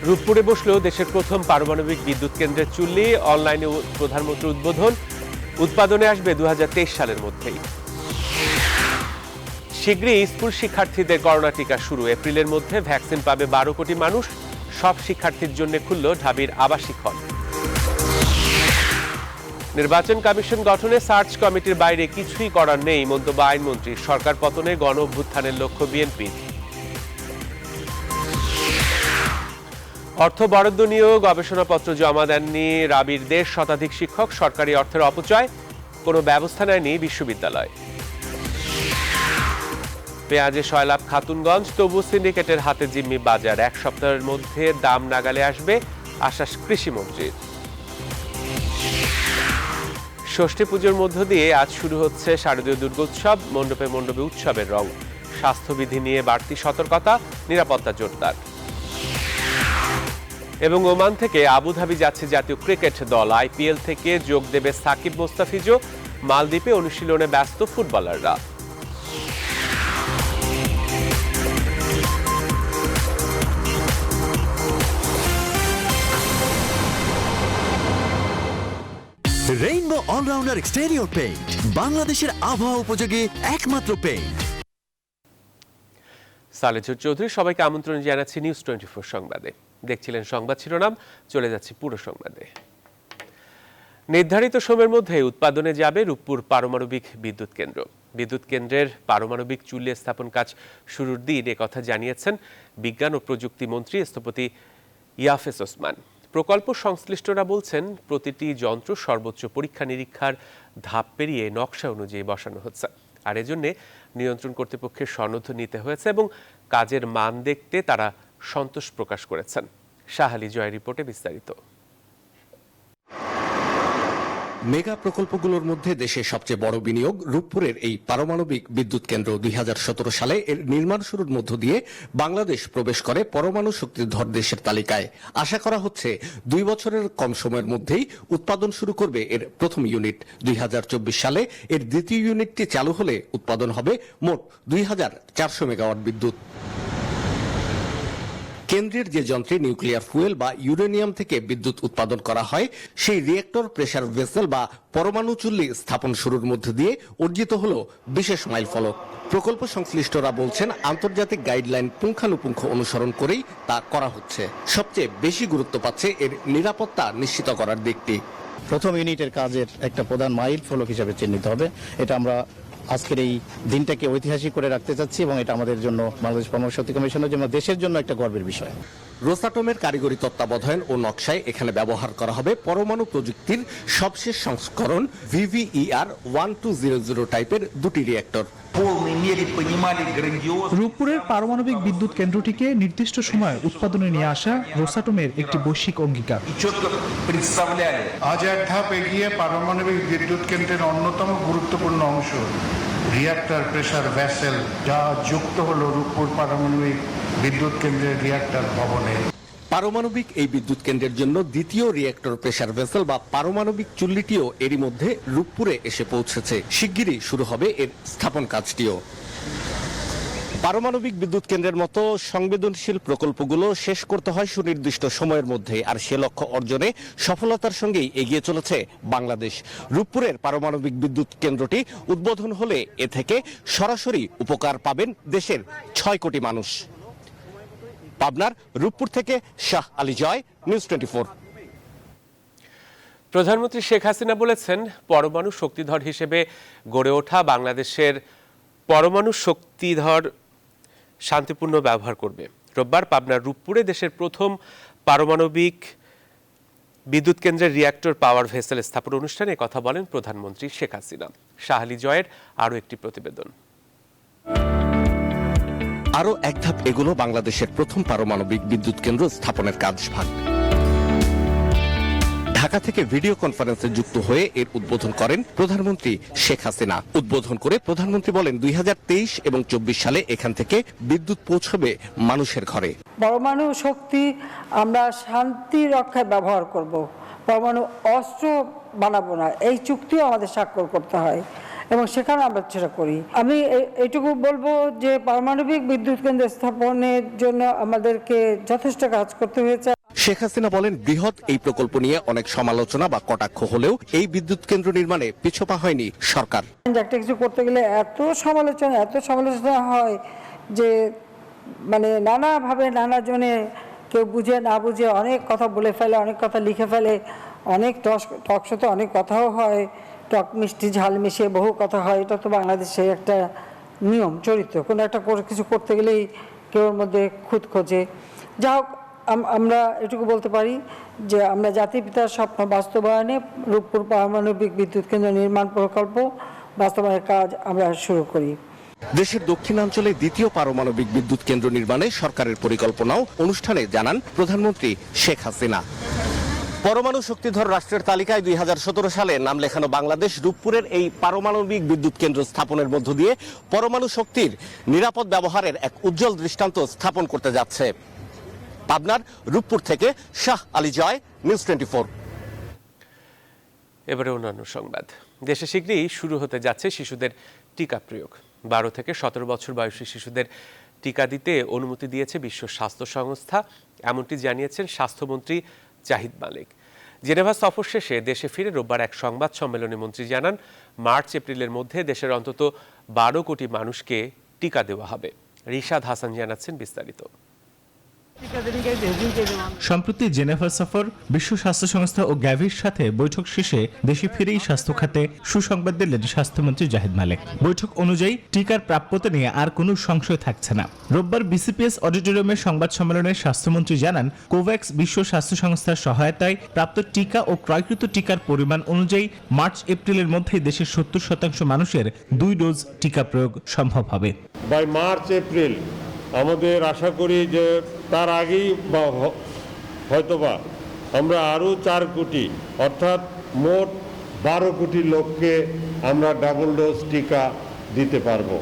রূপপুরে বসল দেশের প্রথম পারমাণবিক বিদ্যুৎ কেন্দ্রের চুল্লি। অনলাইনে প্রধানমন্ত্রী উদ্বোধন। উৎপাদনে আসবে 2023 সালের মধ্যেই। শীঘ্রই স্কুল শিক্ষার্থীদের করোনা টিকা শুরু। এপ্রিলের মধ্যে ভ্যাকসিন পাবে 12 কোটি মানুষ। সব শিক্ষার্থীর জন্য খুলল ঢাবির আবাসিক হল। নির্বাচন কমিশন গঠনে সার্চ কমিটির বাইরে কিছুই করার নেই, মন্তব্য আইনমন্ত্রী। সরকার পতনে গণ অভ্যুত্থানের লক্ষ্য বিএনপির। অর্থ বরাদ্দ নিয়েও গবেষণাপত্র জমা দেননি রাবির 1.5 শতাধিক শিক্ষক। সরকারি অর্থের অপচয়, কোনো ব্যবস্থা নেয়নি বিশ্ববিদ্যালয়। পেঁয়াজে সয়লাভ খাতুনগঞ্জ, তবু সিন্ডিকেটের হাতে জিম্মি বাজার। 1 সপ্তাহের মধ্যে দাম নাগালে আসবে, আশ্বাস কৃষিমন্ত্রীর। ষষ্ঠী পুজোর মধ্য দিয়ে আজ শুরু হচ্ছে শারদীয় দুর্গোৎসব। মণ্ডপে মণ্ডপে উৎসবের রং। স্বাস্থ্যবিধি নিয়ে বাড়তি সতর্কতা, নিরাপত্তা জোরদার। এবং ওমান থেকে আবুধাবি যাচ্ছে জাতীয় ক্রিকেট দল। আইপিএল থেকে যোগ দেবে সাকিব মোস্তাফিজও। মালদ্বীপে অনুশীলনে ব্যস্ত ফুটবলাররা। রেইনবো অলরাউন্ডার এক্সটেরিয়র পেইন্ট, বাংলাদেশের আবহাওয়া উপযোগী একমাত্র পেইন্ট। সালেজুর চৌধুরী, সবাইকে আমন্ত্রণ জানাচ্ছি নিউজ 24 সংবাদে। দেখছিলেন সংবাদ শিরোনাম, চলে যাচ্ছি পুরো সংবাদে। নির্ধারিত সময়ের মধ্যে উৎপাদনে যাবে রূপপুর পারমাণবিক বিদ্যুৎ কেন্দ্র। বিদ্যুৎ কেন্দ্রের পারমাণবিক চুল্লি স্থাপন কাজ শুরুর দিন একথা জানিয়েছেন বিজ্ঞান ও প্রযুক্তি মন্ত্রী স্থপতি ইয়াফেস ওসমান। প্রকল্প সংশ্লিষ্টরা বলছেন, প্রতিটি যন্ত্র সর্বোচ্চ পরীক্ষা নিরীক্ষার ধাপ পেরিয়ে নকশা অনুযায়ী বসানো হচ্ছে। আর এজন্য নিয়ন্ত্রণ কর্তৃপক্ষের সনদ নিতে হয়েছে এবং কাজের মান দেখতে তারা সন্তোষ প্রকাশ করেছেন। শাহালি জয়ের রিপোর্টে বিস্তারিত। মেগা প্রকল্পগুলোর মধ্যে দেশের সবচেয়ে বড় বিনিয়োগ রূপপুরের এই পারমাণবিক বিদ্যুৎ কেন্দ্র। 2017 সালে এর নির্মাণ শুরুর মধ্য দিয়ে বাংলাদেশ প্রবেশ করে পরমাণু শক্তিধর দেশের তালিকায়। আশা করা হচ্ছে 2 বছরের কম সময়ের মধ্যেই উৎপাদন শুরু করবে এর প্রথম ইউনিট। 2024 সালে এর দ্বিতীয় ইউনিটটি চালু হলে উৎপাদন হবে মোট 2400 মেগাওয়াট বিদ্যুৎ। কেন্দ্রের যে যন্ত্রে নিউক্লিয়ার ফুয়েল বা ইউরেনিয়াম থেকে বিদ্যুৎ উৎপাদন করা হয়, সেই রিয়েক্টর প্রেসার ভেসেল বা পরমাণু চুল্লি স্থাপন শুরুর মধ্য দিয়ে অর্জিত হলো বিশেষ মাইলফলক। প্রকল্প সংশ্লিষ্টরা বলছেন, আন্তর্জাতিক গাইডলাইন পুঙ্খানুপুঙ্খ অনুসরণ করেই তা করা হচ্ছে। সবচেয়ে বেশি গুরুত্ব পাচ্ছে এর নিরাপত্তা নিশ্চিত করার দিকটি। প্রথম ইউনিটের কাজের একটা প্রধান মাইল ফলক হিসেবে চিহ্নিত হবে। এটা আমরা আজকের এই দিনটাকে ঐতিহাসিক করে রাখতে চাচ্ছি এবং এটা আমাদের জন্য, বাংলাদেশ পরমাণু শক্তি কমিশনের জন্য, দেশের জন্য একটা গর্বের বিষয়। রোসাটমের কারিগরি তত্ত্বাবধান ও নকশায় এখানে ব্যবহার করা হবে পরমাণু প্রযুক্তির সবশেষ সংস্করণ VVER 1200 টাইপের 2টি রিয়েক্টর। রূপপুরের পারমাণবিক বিদ্যুৎ কেন্দ্রটিকে নির্দিষ্ট সময়ে উৎপাদনে নিয়ে আসা রোসাটমের একটি বৈশ্বিক অঙ্গীকার। আজ এক ধাপ এগিয়ে পারমাণবিক বিদ্যুৎ কেন্দ্রের অন্যতম গুরুত্বপূর্ণ অংশ রিয়েক্টর প্রেসার ভেসেল, যা যুক্ত হলো রূপপুর পারমাণবিক বিদ্যুৎ কেন্দ্রের রিয়েক্টর ভবনে। পারমাণবিক এই বিদ্যুৎ কেন্দ্রের জন্য দ্বিতীয় রিয়েক্টর প্রেসার ভেসেল বা পারমাণবিক চুল্লিটিও এরই মধ্যে রূপপুরে এসে পৌঁছেছে। শিগগিরই শুরু হবে এর স্থাপন কাজটিও। পারমাণবিক বিদ্যুৎ কেন্দ্রের মতো সংবেদনশীল প্রকল্পগুলো শেষ করতে হয় সুনির্দিষ্ট সময়ের মধ্যে, আর সে লক্ষ্য অর্জনে সফলতার সঙ্গেই এগিয়ে চলেছে বাংলাদেশ। রূপপুরের পারমাণবিক বিদ্যুৎ কেন্দ্রটি উদ্বোধন হলে এ থেকে সরাসরি উপকার পাবেন দেশের 6 কোটি মানুষ। পাবনার রূপপুর থেকে শাহ আলী জয়, নিউজ 24। প্রধানমন্ত্রী শেখ হাসিনা বলেছেন, পরমাণু শক্তিধর হিসেবে গড়ে ওঠা বাংলাদেশের পরমাণু শক্তিধর শান্তিপূর্ণ ব্যবহার করবে। রোববার পাবনার রূপপুরে দেশের প্রথম পারমাণবিক বিদ্যুৎ কেন্দ্রের রিয়েক্টর পাওয়ার ভেসেল স্থাপন অনুষ্ঠানে কথা বলেন প্রধানমন্ত্রী শেখ হাসিনা। শাহ আলী জয়ের আরও একটি প্রতিবেদন। আরও এক ধাপ এগুলো বাংলাদেশের প্রথম পারমাণবিক বিদ্যুৎ কেন্দ্র স্থাপনের কাজভাগ। ঢাকা থেকে ভিডিও কনফারেন্সে যুক্ত হয়ে এর উদ্বোধন করেন প্রধানমন্ত্রী শেখ হাসিনা। উদ্বোধন করে প্রধানমন্ত্রী বলেন, 2023 এবং 24 সালে এখান থেকে বিদ্যুৎ পৌঁছবে মানুষের ঘরে। পরমাণু শক্তি আমরা শান্তি রক্ষায় ব্যবহার করব, পরমাণু অস্ত্র বানাবো না, এই চুক্তিও আমাদের স্বাক্ষর করতে হয়। এবং সেখানে আমরা সেটা করি। আমি এইটুকু বলবো যে পারমাণবিক বিদ্যুৎ কেন্দ্র স্থাপনের জন্য আমাদেরকে যথেষ্ট কাজ করতে হয়েছে। শেখ হাসিনা বলেন, বৃহৎ এই প্রকল্প নিয়ে অনেক সমালোচনা বা কটাক্ষ হলেও এই বিদ্যুৎ কেন্দ্র নির্মাণে পিছপা হয়নি সরকার। একটা কিছু করতে গেলে এত সমালোচনা হয় যে মানে নানাভাবে নানাজনে কেউ বুঝে না বুঝে অনেক কথা বলে ফেলে, অনেক কথা লিখে ফেলে, অনেক টক শোতে অনেক কথাও হয়, টক মিষ্টি ঝাল মিশিয়ে বহু কথা হয়। এটা তো বাংলাদেশের একটা নিয়ম চরিত্র, কোনো একটা কিছু করতে গেলেই কেউ ওর মধ্যে খুঁত খোঁজে। যা হোক, আমরা এটুকু বলতে পারি যে আমরা জাতির পিতার স্বপ্ন বাস্তবায়নে রূপপুর পারমাণবিক বিদ্যুৎ কেন্দ্র নির্মাণ প্রকল্প বাস্তবায়নের কাজ আমরা শুরু করি। দেশের দক্ষিণাঞ্চলে দ্বিতীয় পারমাণবিক বিদ্যুৎ কেন্দ্র নির্মাণে সরকারের পরিকল্পনাও অনুষ্ঠানে জানান প্রধানমন্ত্রী শেখ হাসিনা। পরমাণু শক্তিধর রাষ্ট্রের তালিকায় 2017 সালে নাম লেখানো বাংলাদেশ রূপপুরের এই পারমাণবিক বিদ্যুৎ কেন্দ্র স্থাপনের মধ্য দিয়ে পরমাণু শক্তির নিরাপদ ব্যবহারের এক উজ্জ্বল দৃষ্টান্ত স্থাপন করতে যাচ্ছে। পাবনার রূপপুর থেকে শাহ আলী জয়, নিউজ 24। এবারে অন্যান্য সংবাদ। দেশে শীঘ্রই শুরু হতে যাচ্ছে শিশুদের টিকা প্রয়োগ। 12 থেকে 17 বছর বয়সী শিশুদের টিকা দিতে অনুমতি দিয়েছে বিশ্ব স্বাস্থ্য সংস্থা, এমনটি জানিয়েছেন স্বাস্থ্যমন্ত্রী জাহিদ মালিক। জেনেভা সফর শেষে দেশে ফিরে রোববার এক সংবাদ সম্মেলনে মন্ত্রী জানান, মার্চ এপ্রিলের মধ্যে দেশের অন্তত 12 কোটি মানুষকে টিকা দেওয়া হবে। রিশাদ হাসান জানাচ্ছেন বিস্তারিত। সম্প্রতি জেনেভা সফর, বিশ্ব স্বাস্থ্য সংস্থা ও গ্যাভির সাথে বৈঠক শেষে দেশে ফিরেই স্বাস্থ্য খাতে সুসংবাদ দিলেন স্বাস্থ্যমন্ত্রী জাহিদ মালিক। বৈঠক অনুযায়ী টিকার প্রাপ্যতা নিয়ে আর কোনো সংশয় থাকছে না। রোববার বিসিপিএস অডিটোরিয়ামে সংবাদ সম্মেলনে স্বাস্থ্যমন্ত্রী জানান, কোভ্যাক্স বিশ্ব স্বাস্থ্য সংস্থার সহায়তায় প্রাপ্ত টিকা ও ক্রয়কৃত টিকার পরিমাণ অনুযায়ী মার্চ এপ্রিলের মধ্যেই দেশের 70% মানুষের 2 ডোজ টিকা প্রয়োগ সম্ভব হবে। বাই মার্চ এপ্রিল আমাদের আশা করি যে তার আগেই বা হয়তোবা আমরা আরও 4 কোটি অর্থাৎ মোট 12 কোটি লোককে আমরা ডাবল ডোজ টিকা দিতে পারবো।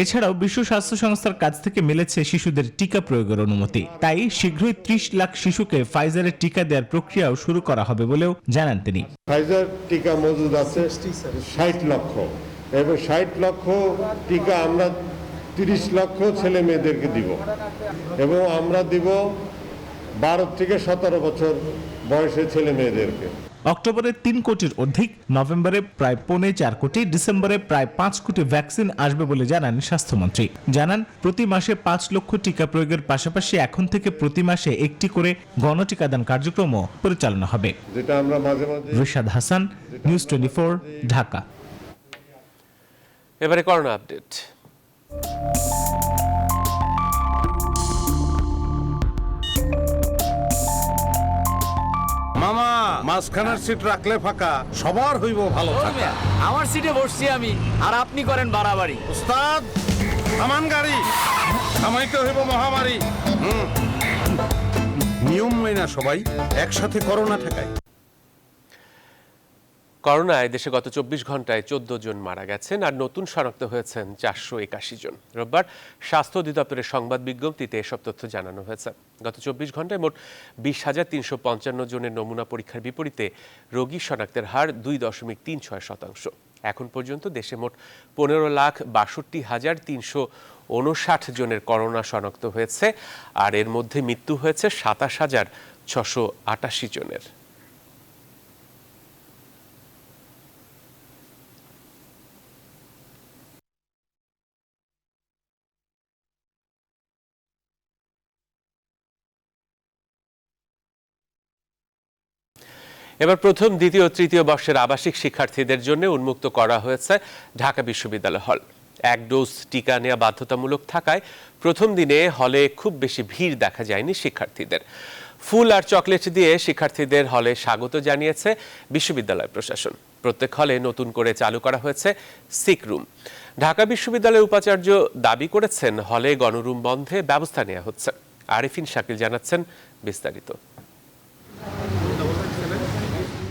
এছাড়াও বিশ্ব স্বাস্থ্য সংস্থার কাছ থেকে মিলেছে শিশুদের টিকা প্রয়োগের অনুমতি। তাই শীঘ্রই 30 লাখ শিশুকে ফাইজারের টিকা দেওয়ার প্রক্রিয়াও শুরু করা হবে বলেও জানান তিনি। ফাইজার টিকা মজুদ আছে 60 লক্ষ এবং 60 লক্ষ টিকা আমরা 30 লক্ষ ছেলে মেয়েদেরকে দিব এবং আমরা দিব 12 থেকে 17 বছর বয়সের ছেলে মেয়েদেরকে। অক্টোবরে 3 কোটির অধিক, নভেম্বরে প্রায় 4.25 কোটি, ডিসেম্বরে প্রায় 5 কোটি ভ্যাকসিন আসবে বলে জানান স্বাস্থ্যমন্ত্রী। জানান, প্রতি মাসে 5 লক্ষ টিকা প্রয়োগের পাশাপাশি এখন থেকে প্রতি মাসে একটি করে গণটিকাদান কার্যক্রমও পরিচালনা হবে। যেটা আমরা মাঝে মাঝে। রিশাদ হাসান, নিউজ 24, ঢাকা। এবারে করোনা আপডেট। মামা, মাঝখানের সিট রাখলে ফাঁকা, সবার হইব ভালো থাকা। আমার সিটে বসছি আমি, আর আপনি করেন বাড়াবাড়ি। উস্তাদ, থামান গাড়ি, থামাইতে হইব মহামারী। নিয়ম মেনে সবাই একসাথে করোনা ঠেকায়। করোনায় দেশে গত 24 ঘন্টায় 14 জন মারা গেছেন আর নতুন শনাক্ত হয়েছেন 481 জন। রোববার স্বাস্থ্য অধিদপ্তরের সংবাদ বিজ্ঞপ্তিতে এসব তথ্য জানানো হয়েছে। গত 24 ঘন্টায় মোট 20,355 জনের নমুনা পরীক্ষার বিপরীতে রোগী শনাক্তের হার 2.36%। এখন পর্যন্ত দেশে মোট 15,62,359 জনের করোনা শনাক্ত হয়েছে আর এর মধ্যে মৃত্যু হয়েছে 27,688 জনের। এবার প্রথম, দ্বিতীয় ও তৃতীয় বর্ষের আবাসিক শিক্ষার্থীদের জন্য উন্মুক্ত করা হয়েছে ঢাকা বিশ্ববিদ্যালয় হল। 1 ডোজ টিকা নেওয়া বাধ্যতামূলক থাকায় প্রথম দিনে হলে খুব বেশি ভিড় দেখা যায়নি শিক্ষার্থীদের। ফুল আর চকলেট দিয়ে শিক্ষার্থীদের হলে স্বাগত জানিয়েছে বিশ্ববিদ্যালয় প্রশাসন। প্রত্যেক হলে নতুন করে চালু করা হয়েছে সিক রুম। ঢাকা বিশ্ববিদ্যালয়ের উপাচার্য দাবি করেছেন, হলে গণরুম বন্ধে ব্যবস্থা নেওয়া হচ্ছে। আরিফিন শাকিল জানাচ্ছেন বিস্তারিত।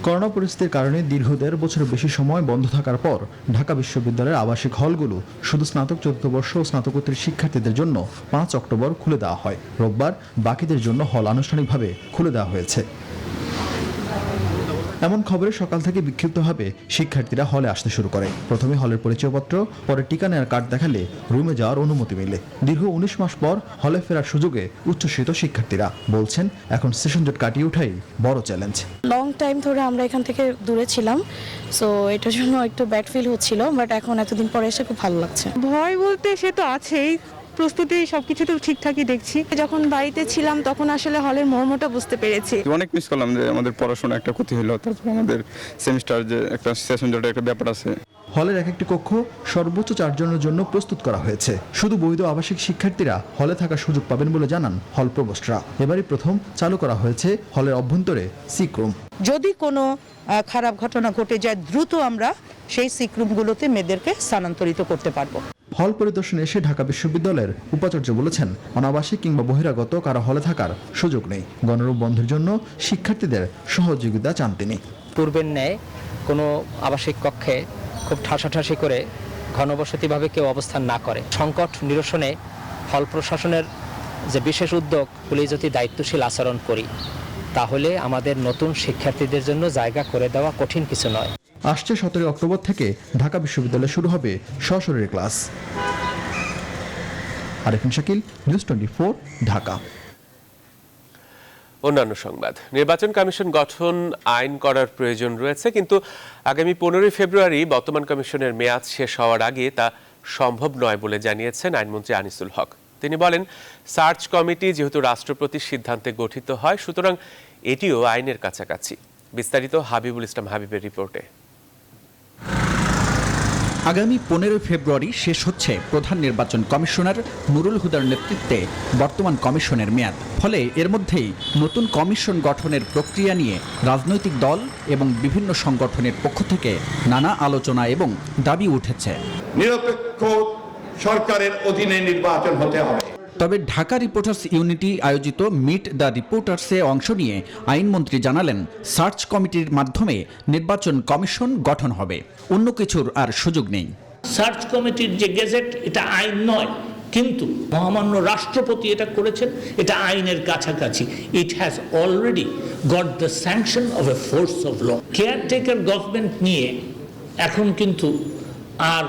করোনা পরিস্থিতির কারণে দীর্ঘ 1.5 বছরের বেশি সময় বন্ধ থাকার পর ঢাকা বিশ্ববিদ্যালয়ের আবাসিক হলগুলো শুধু স্নাতক 4র্থ বর্ষ ও স্নাতকোত্তর শিক্ষার্থীদের জন্য 5 অক্টোবর খুলে দেওয়া হয়। রোববার বাকিদের জন্য হল আনুষ্ঠানিকভাবে খুলে দেওয়া হয়েছে। এমন খবরে সকাল থেকে বিক্ষিপ্তভাবে শিক্ষার্থীরা হলে আসতে শুরু করে। প্রথমে হলের পরিচয়পত্র, পরে টিকা নেওয়ার কার্ড দেখালে রুমে যাওয়ার অনুমতি মেলে। দীর্ঘ 19 মাস পর হলে ফেরার সুযোগে উচ্ছ্বসিত শিক্ষার্থীরা বলছেন, এখন সেশন জট কাটিয়ে ওঠাই বড় চ্যালেঞ্জ। লং টাইম ধরে আমরা এখান থেকে দূরে ছিলাম, সো এটার জন্য একটু ব্যাড ফিল হচ্ছিল, বাট এখন এতদিন পরে এসে খুব ভালো লাগছে। ভয় বলতে সে তো আছেই, প্রস্তুতি সবকিছু তো ঠিকঠাকই দেখছি। যখন বাড়িতে ছিলাম তখন আসলে হলের মর্মটা বুঝতে পেরেছি। অনেক মিস করলাম যে আমাদের পড়াশোনা একটা ক্ষতি হলো, তারপর আমাদের সেমিস্টার যে একটা সেশন জটের একটা ব্যাপার আছে। হলের এক একটি কক্ষ সর্বোচ্চ 4 জনের জন্য প্রস্তুত করা হয়েছে। শুধু বৈধ আবাসিক শিক্ষার্থীরা হলে থাকার সুযোগ পাবেন বলে জানান হল প্রভোস্টরা। এবারই প্রথম চালু করা হয়েছে হলের অভ্যন্তরে সিক রুম। যদি কোনো খারাপ ঘটনা ঘটে যায়, দ্রুত আমরা সেই সিক রুমগুলোতে মেয়েদেরকে স্থানান্তরিত করতে পারবো। হল পরিদর্শনে এসে ঢাকা বিশ্ববিদ্যালয়ের উপাচার্য বলেছেন, অনাবাসিক কিংবা বহিরাগত কারো হলে থাকার সুযোগ নেই। গণরূপ বন্ধের জন্য শিক্ষার্থীদের সহযোগিতা চান তিনি। পূর্বের ন্যায় কোনো আবাসিক কক্ষে খুব ঠাসাঠাসি করে ঘনবসতিভাবে কেউ অবস্থান না করে। সংকট নিরসনে হল প্রশাসনের যে বিশেষ উদ্যোগ, পুলিশ যদি দায়িত্বশীল আচরণ করি, তাহলে আমাদের নতুন শিক্ষার্থীদের জন্য জায়গা করে দেওয়া কঠিন কিছু নয়। আসছে 17 অক্টোবর থেকে ঢাকা বিশ্ববিদ্যালয়ে শুরু হবে সশরীরে ক্লাস। আরেফিন শাকিল, নিউজ 24, ঢাকা। অন্যান্য সংবাদ, নির্বাচন কমিশন গঠন আইন করার প্রয়োজন রয়েছে, কিন্তু আগামী 15 ফেব্রুয়ারি বর্তমান কমিশনের মেয়াদ শেষ হওয়ার আগে তা সম্ভব নয় বলে জানিয়েছেন আইনমন্ত্রী আনিসুল হক। তিনি বলেন, সার্চ কমিটি যেহেতু রাষ্ট্রপতির সিদ্ধান্তে গঠিত হয়, সুতরাং এটিও আইনের কাছাকাছি। বিস্তারিত হাবিবুল ইসলাম হাবিবের রিপোর্টে। আগামী 15 ফেব্রুয়ারি শেষ হচ্ছে প্রধান নির্বাচন কমিশনার নুরুল হুদার নেতৃত্বে বর্তমান কমিশনের মেয়াদ। ফলে এর মধ্যেই নতুন কমিশন গঠনের প্রক্রিয়া নিয়ে রাজনৈতিক দল এবং বিভিন্ন সংগঠনের পক্ষ থেকে নানা আলোচনা এবং দাবি উঠেছে। নিরপেক্ষ সরকারের অধীনে নির্বাচন হতে হবে। তবে ঢাকা রিপোর্টার্স ইউনিটি আয়োজিত মিট দ্য রিপোর্টার্সে অংশ নিয়ে আইনমন্ত্রী জানালেন, সার্চ কমিটির মাধ্যমে নির্বাচন কমিশন গঠন হবে, অন্য কিছুর আর সুযোগ নেই। সার্চ কমিটির যে গেজেট, এটা আইন নয়, কিন্তু মহামান্য রাষ্ট্রপতি এটা করেছেন, এটা আইনের কাছাকাছি। It has already got the sanction of a force of law. Caretaker government নিয়ে এখন কিন্তু আর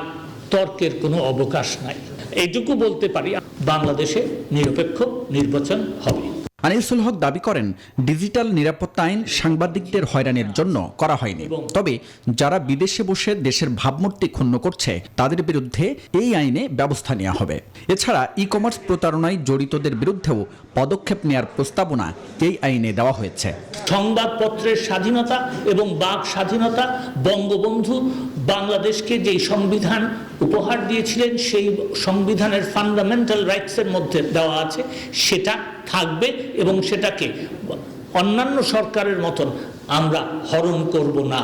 তর্কের কোনো অবকাশ নাই। এইটুকু বলতে পারি, বাংলাদেশে নিরপেক্ষ নির্বাচন হবে। আনিসুল হক দাবি করেন, ডিজিটাল নিরাপত্তা আইন সাংবাদিকদের হয়রানির জন্য করা হয়নি, তবে যারা বিদেশে বসে দেশের ভাবমূর্তি ক্ষুণ্ণ করছে তাদের বিরুদ্ধে এই আইনে ব্যবস্থা নেওয়া হবে। এছাড়া ই কমার্স প্রতারণায় জড়িতদের বিরুদ্ধেও পদক্ষেপ নেওয়ার প্রস্তাবনা এই আইনে দেওয়া হয়েছে। সংবাদপত্রের স্বাধীনতা এবং বাক স্বাধীনতা, বঙ্গবন্ধু বাংলাদেশকে যেই সংবিধান উপহার দিয়েছিলেন, সেই সংবিধানের ফান্ডামেন্টাল রাইটসের মধ্যে দেওয়া আছে, সেটা থাকবে এবং সেটাকে অন্যান্য সরকারের মতন আমরা হরণ করব না।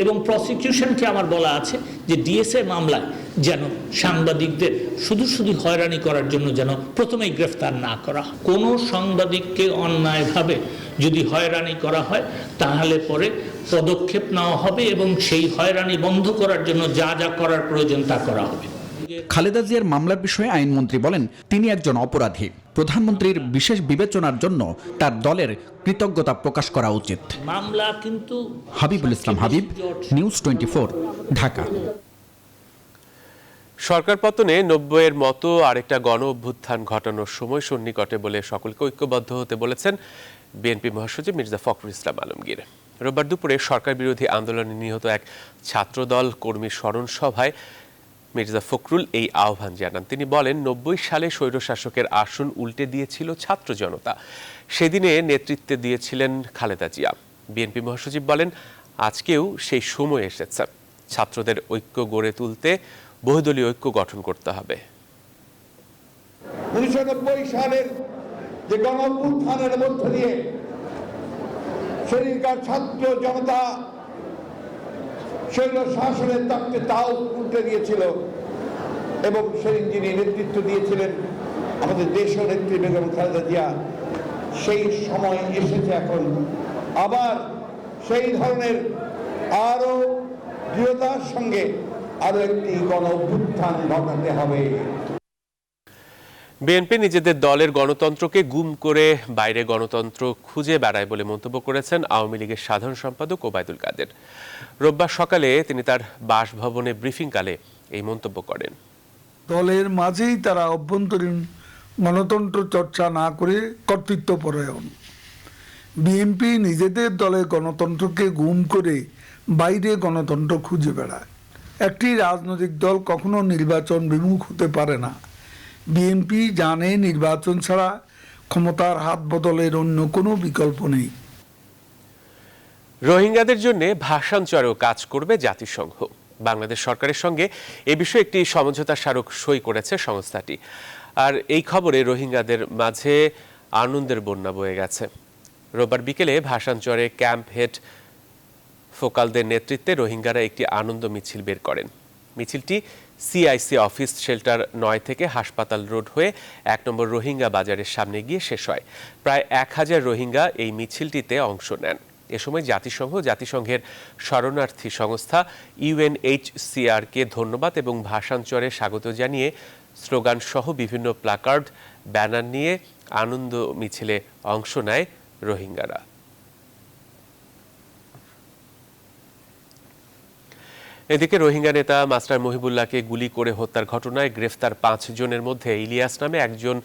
এবং প্রসিকিউশনকে আমার বলা আছে যে ডিএসএ মামলায় যেন সাংবাদিকদের শুধু হয়রানি করার জন্য যেন প্রথমেই গ্রেফতার না করা। কোনো সাংবাদিককে অন্যায়ভাবে যদি হয়রানি করা হয়, তাহলে পরে পদক্ষেপ নেওয়া হবে এবং সেই হয়রানি বন্ধ করার জন্য যা যা করার প্রয়োজন তা করা হবে। খালেদা জিয়ার মামলার বিষয়ে আইনমন্ত্রী বলেন, তিনি একজন অপরাধী। প্রধানমন্ত্রীর বিশেষ বিবেচনার জন্য তার দলের কৃতজ্ঞতা প্রকাশ করা উচিত। মামলা কিন্তু হাবিবুল ইসলাম হাবিব, নিউজ 24, ঢাকা। সরকার পতনে 90-এর মতো আরেকটা গণ অভ্যুত্থান ঘটানোর সময় সন্নিকটে বলে সকলকে ঐক্যবদ্ধ হতে বলেছেন বিএনপি মহাসচিব মির্জা ফখরুল ইসলাম আলমগীর। রোববার দুপুরে সরকার বিরোধী আন্দোলনে নিহত এক ছাত্রদল কর্মীর স্মরণ সভায় মির্জা ফখরুল এই আহ্বান জানান। তিনি বলেন, 90 সালে স্বৈরশাসকের আসন উল্টে দিয়েছিল ছাত্র জনতা, সেদিনে নেতৃত্বে দিয়েছিলেন খালেদা জিয়া। বিএনপি মহাসচিব বলেন, আজকেও সেই সময় এসেছে, ছাত্রদের ঐক্য গড়ে তুলতে বহুদলীয় ঐক্য গঠন করতে হবে। 1990 সালের যে গণ অভ্যুত্থানের মধ্য দিয়ে সেদিনকার ছাত্র জনতা শৈল শাসনের তত্ত্বে তাও উল্টে দিয়েছিল এবং সেদিন যিনি নেতৃত্ব দিয়েছিলেন আমাদের দেশীয় নেত্রী বেগম খালেদা জিয়া, সেই সময় এসেছে এখন আবার সেই ধরনের আরো দৃঢ়তার সঙ্গে আরো একটি গণ অভ্যুত্থান ঘটাতে হবে। বিএনপি নিজেদের দলের গণতন্ত্রকে গুম করে বাইরে গণতন্ত্র খুঁজে বেড়ায় বলে মন্তব্য করেছেন আওয়ামী লীগের সাধারণ সম্পাদক ওবায়দুল কাদের। রোববার সকালে তিনি তার বাসভবনে ব্রিফিংকালে এই মন্তব্য করেন। দলের মাঝেই তারা অভ্যন্তরীণ গণতন্ত্র চর্চা না করে কর্তৃত্বপরায়ণ। বিএনপি নিজেদের দলের গণতন্ত্রকে গুম করে বাইরে গণতন্ত্র খুঁজে বেড়ায়। একটি রাজনৈতিক দল কখনো নির্বাচন বিমুখ হতে পারে না। বিএনপি জানে নির্বাচন ছাড়া ক্ষমতার হাত বদলের অন্য কোনো বিকল্প নেই। রোহিঙ্গাদের জন্য ভাষান্তরেও কাজ করবে জাতিসংঘ। বাংলাদেশ সরকারের সঙ্গে এ বিষয়ে একটি সমঝোতা স্মারক সই করেছে সংস্থাটি। আর এই খবরে রোহিঙ্গাদের মাঝে আনন্দের বন্যা বয়ে গেছে। রোববার বিকেলে ভাষান্তরে ক্যাম্প হেড ফোকালদের নেতৃত্বে রোহিঙ্গারা একটি আনন্দ মিছিল বের করেন। মিছিলটি সিআইসি অফিস শেল্টার 9 থেকে হাসপাতাল রোড হয়ে 1 নম্বর রোহিঙ্গা বাজারের সামনে গিয়ে শেষ হয়। প্রায় 1000 রোহিঙ্গা এই মিছিলটিতে অংশ নেন। এ সময় জাতিসংঘের শরণার্থী সংস্থা UNHCR-কে ধন্যবাদ এবং ভাষান্তরে স্বাগত জানিয়ে স্লোগান সহ বিভিন্ন প্ল্যাকার্ড, ব্যানার নিয়ে আনন্দ মিছিলে অংশ নেয় রোহিঙ্গারা। এদিকে রোহিঙ্গা নেতা মাস্টার মহিবুল্লাহকে গুলি করে হত্যার ঘটনায় গ্রেফতার 5 জনের মধ্যে ইলিয়াস নামে একজন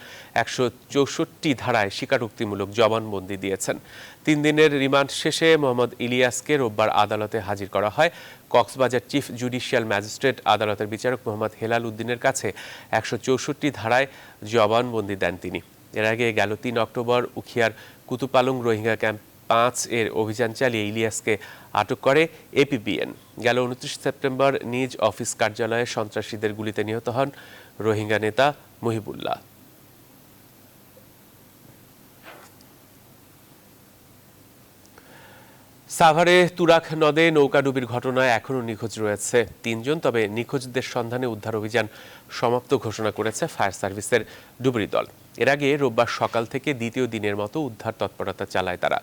164 ধারায় স্বীকারোক্তিমূলক জবানবন্দি দিয়েছেন। 3 দিনের রিমান্ড শেষে মোহাম্মদ ইলিয়াসকে রোববার আদালতে হাজির করা হয়। কক্সবাজার চিফ জুডিশিয়াল ম্যাজিস্ট্রেট আদালতের বিচারক মোহাম্মদ হেলাল উদ্দিনের কাছে 164 ধারায় জবানবন্দি দেন তিনি। এর আগে গেল 3 অক্টোবর উখিয়ার কুতুপালং রোহিঙ্গা ক্যাম্প 5 এর অভিযান চালিয়ে ইলিয়াসকে আটক করে এপিবিএন। গেল 29 সেপ্টেম্বর নিজ অফিস কার্যালয়ে সন্ত্রাসীদের গুলিতে নিহত হন রোহিঙ্গা নেতা মহিবুল্লাহ। সাভারে তুরাগ নদে নৌকাডুবির ঘটনায় এখনও নিখোঁজ রয়েছে 3 জন। তবে নিখোঁজদের সন্ধানে উদ্ধার অভিযান সমাপ্ত ঘোষণা করেছে ফায়ার সার্ভিসের ডুবুরি দল। এর আগে রোববার সকাল থেকে দ্বিতীয় দিনের মতো উদ্ধার তৎপরতা চালায় তারা,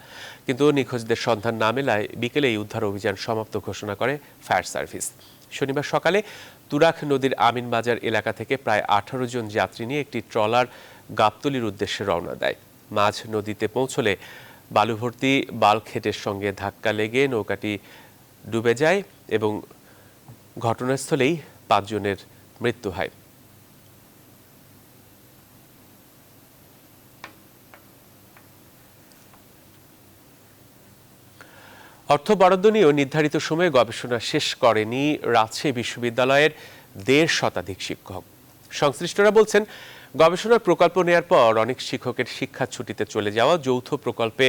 কিন্তু নিখোঁজদের সন্ধান না মেলায় বিকেলেই উদ্ধার অভিযান সমাপ্ত ঘোষণা করে ফায়ার সার্ভিস। শনিবার সকালে তুরাগ নদীর আমিনবাজার এলাকা থেকে প্রায় 18 জন যাত্রী নিয়ে একটি ট্রলার গাবতলীর উদ্দেশ্যে রওনা দেয়। মাঝ নদীতে পৌঁছলে বালুভর্তি বাল্কহেডের সঙ্গে ধাক্কা লেগে নৌকাটি ডুবে যায় এবং ঘটনাস্থলেই 5 জনের মৃত্যু হয়। অর্থ বরাদ্দ নিয়েও নির্ধারিত সময়ে গবেষণা শেষ করেনি রাজশাহী বিশ্ববিদ্যালয়ের 1.5 শতাধিক শিক্ষক। সংশ্লিষ্টরা বলছেন, গবেষণার প্রকল্প নেয়ার পর অনেক শিক্ষকের শিক্ষা ছুটিতে চলে যাওয়া, যৌথ প্রকল্পে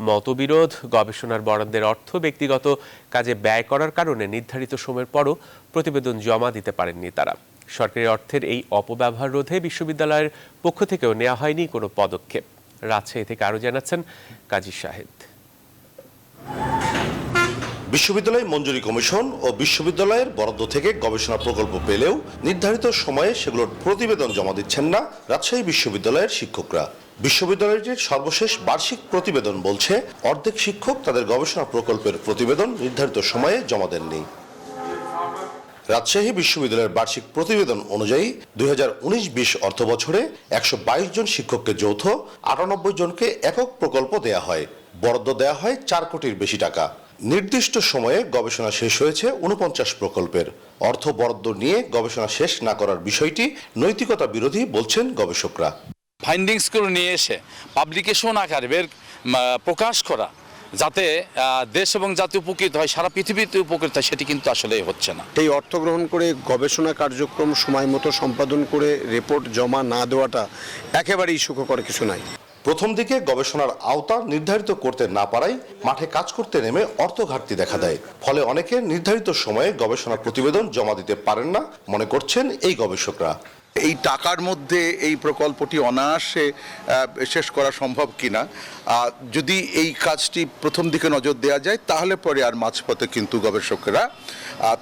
মতবিরোধ, গবেষণার বরাদ্দের অর্থ ব্যক্তিগত কাজে ব্যয় করার কারণে নির্ধারিত সময়ের পরও প্রতিবেদন জমা দিতে পারেননি তারা। সরকারি অর্থের এই অপব্যবহার রোধে বিশ্ববিদ্যালয়ের পক্ষ থেকেও নেওয়া হয়নি কোনো পদক্ষেপ। রাজশাহী থেকে আরও জানাচ্ছেন কাজী শাহেদ। বিশ্ববিদ্যালয় মঞ্জুরি কমিশন ও বিশ্ববিদ্যালয়ের বরাদ্দ থেকে গবেষণা প্রকল্প পেলেও নির্ধারিত সময়ে সেগুলোর প্রতিবেদন জমা দিচ্ছেন না রাজশাহী বিশ্ববিদ্যালয়ের শিক্ষকরা। বিশ্ববিদ্যালয়টির সর্বশেষ বার্ষিক প্রতিবেদন বলছে, অর্ধেক শিক্ষক তাদের গবেষণা প্রকল্পের প্রতিবেদন নির্ধারিত সময়ে জমা দেননি। রাজশাহী বিশ্ববিদ্যালয়ের বার্ষিক প্রতিবেদন অনুযায়ী 2019-20 অর্থ বছরে 122 জন শিক্ষককে যৌথ, 98 জনকে একক প্রকল্প দেয়া হয়। বরাদ্দ দেয়া হয় 4 কোটির বেশি টাকা। নির্দিষ্ট সময়ে গবেষণা শেষ হয়েছে 49 প্রকল্পের। অর্থ বরাদ্দ নিয়ে গবেষণা শেষ না করার বিষয়টি নৈতিকতা বিরোধী বলছেন গবেষকরা। ফাইন্ডিংসগুলো নিয়ে এসে পাবলিকেশন আকারে প্রকাশ করা, যাতে দেশ এবং জাতি উপকৃত হয়, সারা পৃথিবীতে উপকৃত হয়, সেটি কিন্তু আসলে হচ্ছে না। এই অর্থ গ্রহণ করে গবেষণা কার্যক্রম সময় মতো সম্পাদন করে রিপোর্ট জমা না দেওয়াটা একেবারেই সুখকর কিছু নাই। প্রথম দিকে গবেষণার আওতা নির্ধারিত করতে না পারায় মাঠে কাজ করতে নেমে অর্থ ঘাটতি দেখা দেয়। ফলে অনেকে নির্ধারিত সময়ে গবেষণার প্রতিবেদন জমা দিতে পারেন না, মনে করছেন এই গবেষকরা। এই টাকার মধ্যে এই প্রকল্পটি অনায়াসে শেষ করা সম্ভব কিনা, যদি এই কাজটি প্রথম দিকে নজর দেওয়া যায়, তাহলে পরে আর মাঝপথে কিন্তু গবেষকরা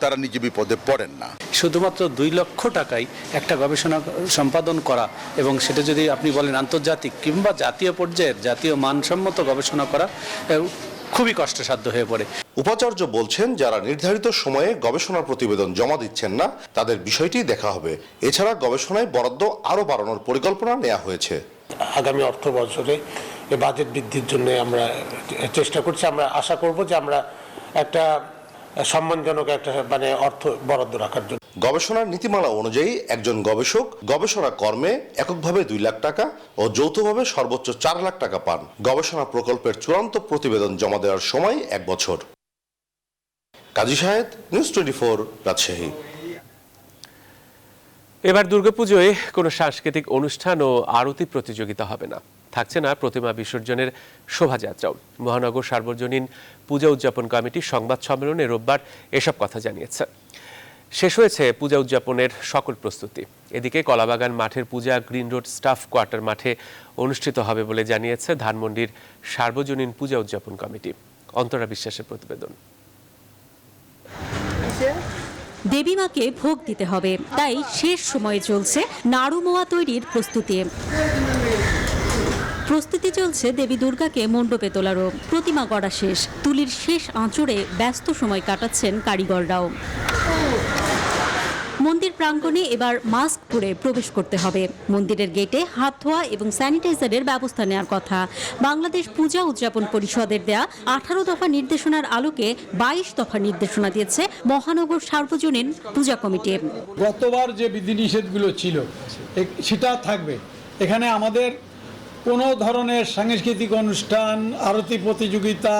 তারা নিজে বিপদে পড়েন না। শুধুমাত্র 2 লক্ষ টাকায় একটা গবেষণা সম্পাদন করা, এবং সেটা যদি আপনি বলেন আন্তর্জাতিক কিংবা জাতীয় পর্যায়ের জাতীয় মানসম্মত গবেষণা করা, খুবই কষ্টসাধ্য হয়ে পড়ে। উপাচার্য বলছেন, যারা নির্ধারিত সময়ে গবেষণার প্রতিবেদন জমা দিচ্ছেন না তাদের বিষয়টি দেখা হবে। এছাড়া গবেষণায় বরাদ্দ আরও বাড়ানোর পরিকল্পনা নেওয়া হয়েছে। আগামী অর্থ বছরে এই বাজেট বৃদ্ধির জন্য আমরা চেষ্টা করছি। আমরা আশা করব যে আমরা একটা সম্মানজনক একটা অর্থ বরাদ্দ রাখার জন্য। গবেষণার নীতিমালা অনুযায়ী একজন গবেষক গবেষণা কর্মে এককভাবে 2 লাখ টাকা ও যৌথভাবে সর্বোচ্চ 4 লাখ টাকা পান। গবেষণা প্রকল্পের চূড়ান্ত প্রতিবেদন জমা দেওয়ার সময় 1 বছর। কাজী শাহেদ, নিউজ 24, রাজশাহী। এবার দুর্গাপুজোয় কোনো সাংস্কৃতিক অনুষ্ঠান ও আরতি প্রতিযোগিতা হবে না, থাকছে না প্রতিমা বিসর্জনের শোভাযাত্রাও। মহানগর সার্বজনীন পূজা উদযাপন কমিটির সংবাদ সম্মেলনে রোববার এসব কথা জানিয়েছে। শেষ হয়েছে পূজা উদযাপনের সকল প্রস্তুতি। এদিকে কলাবাগান মাঠের পূজা গ্রিন রোড স্টাফ কোয়ার্টার মাঠে অনুষ্ঠিত হবে বলে জানিয়েছে ধানমন্ডির সার্বজনীন পূজা উদযাপন কমিটি। অন্তরা বিশ্বাসের প্রতিবেদন। দেবী মাকে ভোগ দিতে হবে, তাই শেষ সময়ে চলছে নাড়ু মোয়া তৈরির প্রস্তুতি চলছে দেবী দুর্গাকে মণ্ডপে তোলারও। প্রতিমা গড়া শেষ, তুলির শেষ আঁচড়ে ব্যস্ত সময় কাটাচ্ছেন কারিগররাও। মন্দির প্রাঙ্গণে এবার মাস্ক পরে প্রবেশ করতে হবে। মন্দিরের গেটে হাত ধোয়া এবং স্যানিটাইজারের ব্যবস্থা নেওয়ার কথা। বাংলাদেশ পূজা উদযাপন পরিষদের দেয়া 18 দফা নির্দেশনার আলোকে 22 দফা নির্দেশনা দিয়েছে মহানগর সার্বজনীন পূজা কমিটি। গতবার যে বিধিনিষেধগুলো ছিল সেটা থাকবে। এখানে আমাদের কোনো ধরনের সাংস্কৃতিক অনুষ্ঠান, আরতি প্রতিযোগিতা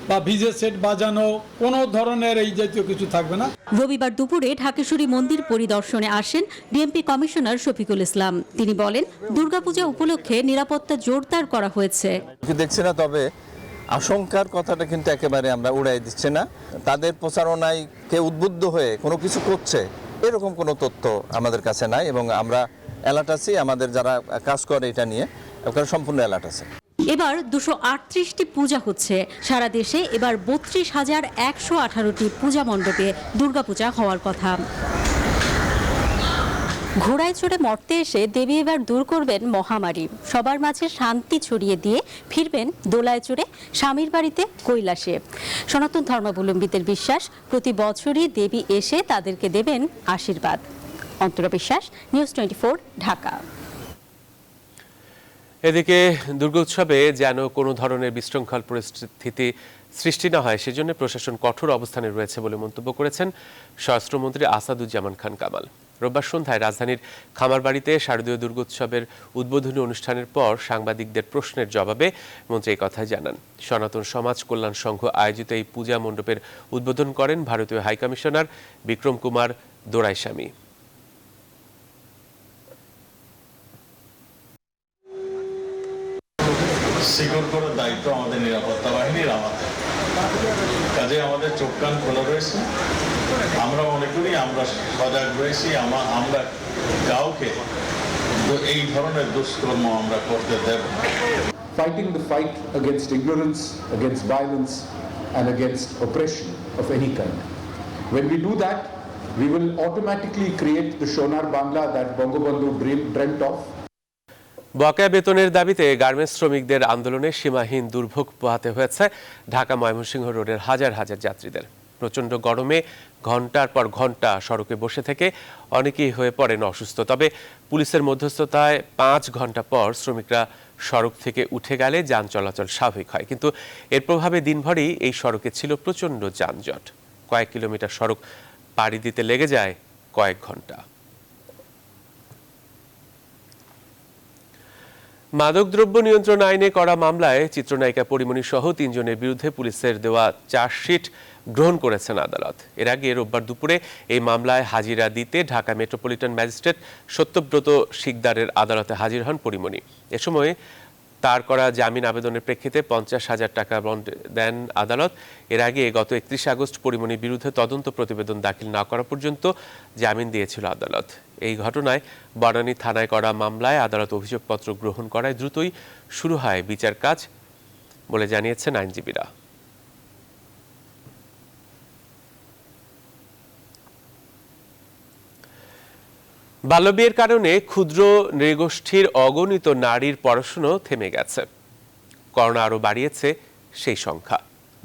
বা ভিজে সেট বাজানো, কোনো ধরনের এই জাতীয় কিছু থাকবে না। রবিবার দুপুরে ঢাকেশ্বরী মন্দির পরিদর্শনে আসেন ডিএমপি কমিশনার শফিকুল ইসলাম। তিনি বলেন, দুর্গাপূজা উপলক্ষে নিরাপত্তা জোরদার করা হয়েছে। দেখছি না, তবে আশঙ্কার কথাটা কিন্তু একেবারে আমরা উড়াই দিচ্ছি না। তাদের প্রচারণায় কে উদ্বুদ্ধ হয়ে কোনো কিছু করছে এরকম কোনো তথ্য আমাদের কাছে নাই, এবং আমরা অ্যালার্ট আছি। আমাদের যারা কাজ করে এটা নিয়ে ওখানে সম্পূর্ণ অ্যালার্ট আছে। এবার 238টি পূজা হচ্ছে। সারা দেশে এবার 32,118টি পূজা মণ্ডপে দুর্গাপূজা হওয়ার কথা। ঘোড়ায় চড়ে মর্তে এসে দেবী এবার দূর করবেন মহামারী। সবার মাঝে শান্তি ছড়িয়ে দিয়ে ফিরবেন দোলায় চড়ে স্বামীর বাড়িতে কৈলাসে। সনাতন ধর্মাবলম্বীদের বিশ্বাস, প্রতি বছরই দেবী এসে তাদেরকে দেবেন আশীর্বাদ। অন্তরা বিশ্বাস, নিউজ 24, ঢাকা। এদিকে দুর্গোৎসবে যেন কোনো ধরনের বিশৃঙ্খল পরিস্থিতি সৃষ্টি না হয় সেজন্য প্রশাসন কঠোর অবস্থানে রয়েছে বলে মন্তব্য করেছেন স্বরাষ্ট্রমন্ত্রী আসাদুজ্জামান খান কামাল। রোববার সন্ধ্যায় রাজধানীর খামারবাড়িতে শারদীয় দুর্গোৎসবের উদ্বোধনী অনুষ্ঠানের পর সাংবাদিকদের প্রশ্নের জবাবে মন্ত্রী এই কথা জানান। সনাতন সমাজ কল্যাণ সংঘ আয়োজিত এই পূজা মণ্ডপের উদ্বোধন করেন ভারতীয় হাইকমিশনার বিক্রম কুমার দোরাইস্বামী। সিকিউর করার দায়িত্ব আমাদের নিরাপত্তা বাহিনীর। কাজে আমাদের চোখ কান খোলা রয়েছে। আমরা মনে করি আমরা সজাগ রয়েছি। আমরা কাউকে এই ধরনের দুষ্কর্ম আমরা করতে দেব। Fighting the fight against ignorance, against violence and against oppression of any kind. When we do that, we will automatically create the Shonar Bangla that Bangabandhu dreamt of. বকেয়া বেতনের দাবিতে গার্মেন্টস শ্রমিকদের আন্দোলনে সীমাহীন দুর্ভোগ পোহাতে হয়েছে ঢাকা ময়মনসিংহ রোডের হাজার হাজার যাত্রীদের। প্রচণ্ড গরমে ঘন্টার পর ঘন্টা সড়কে বসে থেকে অনেকেই হয়ে পড়েন অসুস্থ। তবে পুলিশের মধ্যস্থতায় 5 ঘন্টা পর শ্রমিকরা সড়ক থেকে উঠে গেলে যান চলাচল স্বাভাবিক হয়। কিন্তু এর প্রভাবে দিনভরই এই সড়কে ছিল প্রচণ্ড যানজট। কয়েক কিলোমিটার সড়ক পাড়ি দিতে লেগে যায় কয়েক ঘন্টা। মাদকদ্রব্য নিয়ন্ত্রণ আইনে করা মামলায় চিত্রনায়িকা পরিমণি সহ 3 জনের বিরুদ্ধে পুলিশের দেওয়া চার্জশিট গ্রহণ করেছেন আদালত। এর আগে রোববার দুপুরে এই মামলায় হাজিরা দিতে ঢাকা মেট্রোপলিটন ম্যাজিস্ট্রেট সত্যব্রত শিকদারের আদালতে হাজির হন পরিমণি। এ সময় তার করা জামিন আবেদনের প্রেক্ষিতে 50,000 টাকা বন্ড দেন আদালত। এর আগে গত 31 আগস্ট পরিমণির বিরুদ্ধে তদন্ত প্রতিবেদন দাখিল না করা পর্যন্ত জামিন দিয়েছিল আদালত। এই ঘটনায় বনানী থানায় করা মামলায় আদালত অভিযোগপত্র গ্রহণ করায় দ্রুতই শুরু হয় বিচার কাজ বলে জানিয়েছেন আইনজীবীরা। বাল্যবিয়ের কারণে ক্ষুদ্র নৃগোষ্ঠীর অগণিত নারীর পড়াশুনো থেমে গেছে। করোনা আরও বাড়িয়েছে সেই সংখ্যা।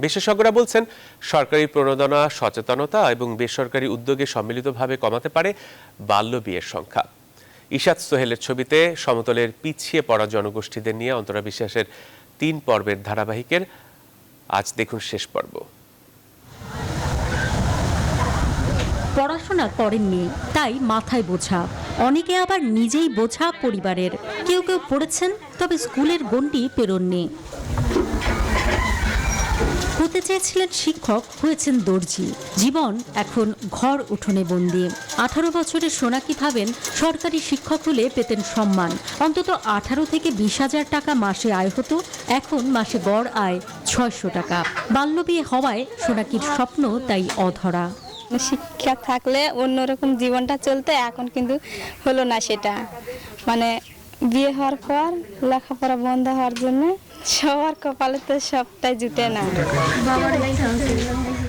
বিশেষজ্ঞরা বলছেন সরকারি প্রণোদনা, সচেতনতা এবং বেসরকারি উদ্যোগে সম্মিলিতভাবে কমাতে পারে বাল্যবিয়ের সংখ্যা। ইশাত সোহেলের ছবিতে সমতলের পিছিয়ে পড়া জনগোষ্ঠীদের নিয়ে অন্তরা বিশ্বাসের 3 পর্বের ধারাবাহিকের আজ দেখুন শেষ পর্ব। পড়াশোনা করেননি তাই মাথায় বোঝা, অনেকে আবার নিজেই বোঝা পরিবারের। কেউ কেউ পড়েছেন তবে স্কুলের গণ্ডি পেরোননি। হতে চেয়েছিলেন শিক্ষক, হয়েছেন দর্জি। জীবন এখন ঘর উঠোনে বন্দি। 18 বছরের সোনাকি ভাবেন সরকারি শিক্ষক হলে পেতেন সম্মান, অন্তত 18 থেকে 20,000 টাকা মাসে আয় হতো। এখন মাসে গড় আয় 600 টাকা। বাল্যবিয়ে হওয়ায় সোনাকির স্বপ্ন তাই অধরা। শিক্ষা থাকলে অন্যরকম জীবনটা চলতে, এখন কিন্তু হলো না সেটা। মানে বিয়ে হওয়ার পর লেখাপড়া বন্ধ হওয়ার জন্য সবার কপালে তো সবটাই জুটে না।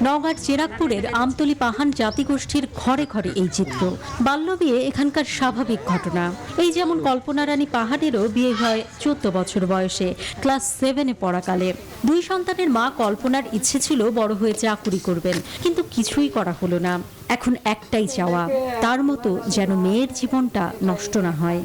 নওগাঁর চেরাগপুরের আমতলী পাহাড় জাতিগোষ্ঠীর ঘরে ঘরে এই চিত্র। বাল্যবিয়ে এখানকার স্বাভাবিক ঘটনা। এই যেমন কল্পনা রানী পাহাড়েরও বিয়ে হয় 14 বছর বয়সে, ক্লাস 7-এ পড়াকালে। 2 সন্তানের মা কল্পনার ইচ্ছে ছিল বড় হয়ে চাকুরি করবেন, কিন্তু কিছুই করা হলো না। এখন একটাই চাওয়া, তার মতো যেন মেয়ের জীবনটা নষ্ট না হয়।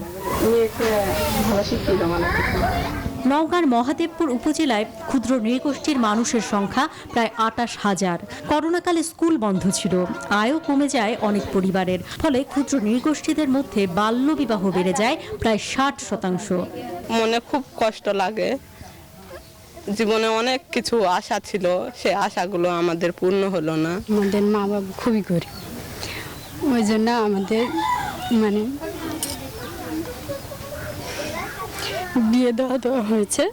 নওগাঁর মহাদেবপুর উপজেলায় ক্ষুদ্র নৃগোষ্ঠীর মানুষের সংখ্যা প্রায় 28,000। করোনাকালে স্কুল বন্ধ ছিল, আয়ও কমে যায় অনেক পরিবারের। ফলে ক্ষুদ্র নৃগোষ্ঠীদের মধ্যে বাল্যবিবাহ বেড়ে যায় প্রায় 60%। মনে খুব কষ্ট লাগে। জীবনে অনেক কিছু আশা ছিল, সে আশাগুলো আমাদের পূর্ণ হলো না। আমাদের মা বাবা খুবই গরিব, ওই জন্য আমাদের মানে বিয়ে দেওয়া হয়েছে।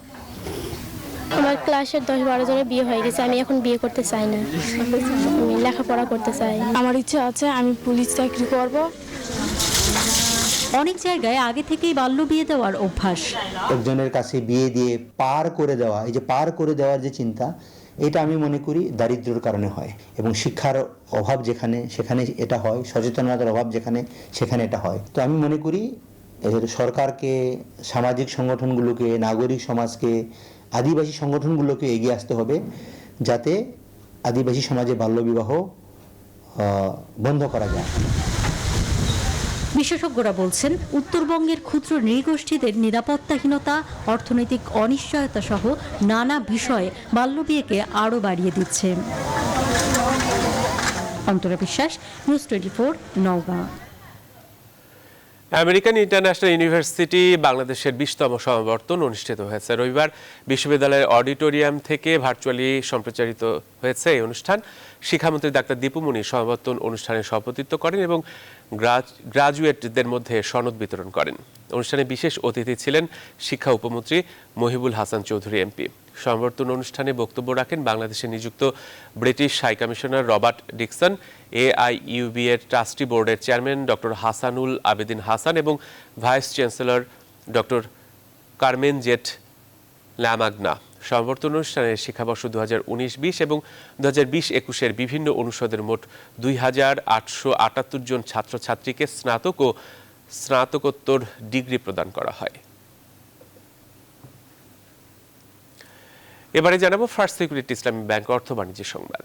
আমার ক্লাসের 10-12 জনের বিয়ে হয়ে গেছে। আমি এখন বিয়ে করতে চাই না, আমি লেখাপড়া করতে চাই। আমার ইচ্ছা আছে আমি পুলিশ চাকরি করব। অনেক জায়গায় আগে থেকেই বাল্য বিয়ে দেওয়ার অভ্যাস। একজনের কাছে বিয়ে দিয়ে পার করে দেওয়া, এই যে পার করে দেওয়ার যে চিন্তা, এটা আমি মনে করি দারিদ্র্যের কারণে হয়, এবং শিক্ষার অভাব যেখানে সেখানে এটা হয়, সচেতনতার অভাব যেখানে সেখানে এটা হয়। তো আমি মনে করি সরকারকে, সামাজিক সংগঠনগুলোকে, নাগরিক সমাজকে, আদিবাসী সংগঠনগুলোকে এগিয়ে আসতে হবে, যাতে আদিবাসী সমাজে বাল্যবিবাহ বন্ধ করা যায়। বিশেষজ্ঞরা বলছেন উত্তরবঙ্গের ক্ষুদ্র নৃগোষ্ঠীদের নিরাপত্তাহীনতা, অর্থনৈতিক অনিশ্চয়তা সহ নানা বিষয়ে বাল্যবিয়েকে আরও বাড়িয়ে দিচ্ছে। অন্তরা বিশ্বাস, news 24, Naogaon. American international university বাংলাদেশের 20তম সমাবর্তন অনুষ্ঠিত হয়েছে। রবিবার বিশ্ববিদ্যালয়ের অডিটোরিয়াম থেকে ভার্চুয়ালি সম্প্রচারিত হয়েছে এই অনুষ্ঠান। শিক্ষামন্ত্রী ডাক্তার দীপু মনি সমাবর্তন অনুষ্ঠানে সভাপতিত্ব করেন এবং গ্রাজুয়েটদের মধ্যে সনদ বিতরণ করেন। অনুষ্ঠানে বিশেষ অতিথি ছিলেন শিক্ষা উপমন্ত্রী মহিবুল হাসান চৌধুরী এমপি। সমাবর্তন অনুষ্ঠানে বক্তব্য রাখেন বাংলাদেশে নিযুক্ত British high commissioner Robert Dickson, AIUB এর ট্রাস্টি বোর্ডের চেয়ারম্যান ডক্টর হাসানুল আবেদিন হাসান এবং vice chancellor doctor Carmen Z Lamagna. সমাবর্তন অনুষ্ঠানে শিক্ষাবর্ষ 2019-20 এবং 2020-21 বিভিন্ন অনুষদের মোট 2,878 জন ছাত্রছাত্রীকে স্নাতক ও স্নাতকোত্তর ডিগ্রি প্রদান করা হয়। এবারে জানাবো ফার্স্ট সিকিউরিটি ইসলামী ব্যাংক অর্থ বাণিজ্য সংবাদ।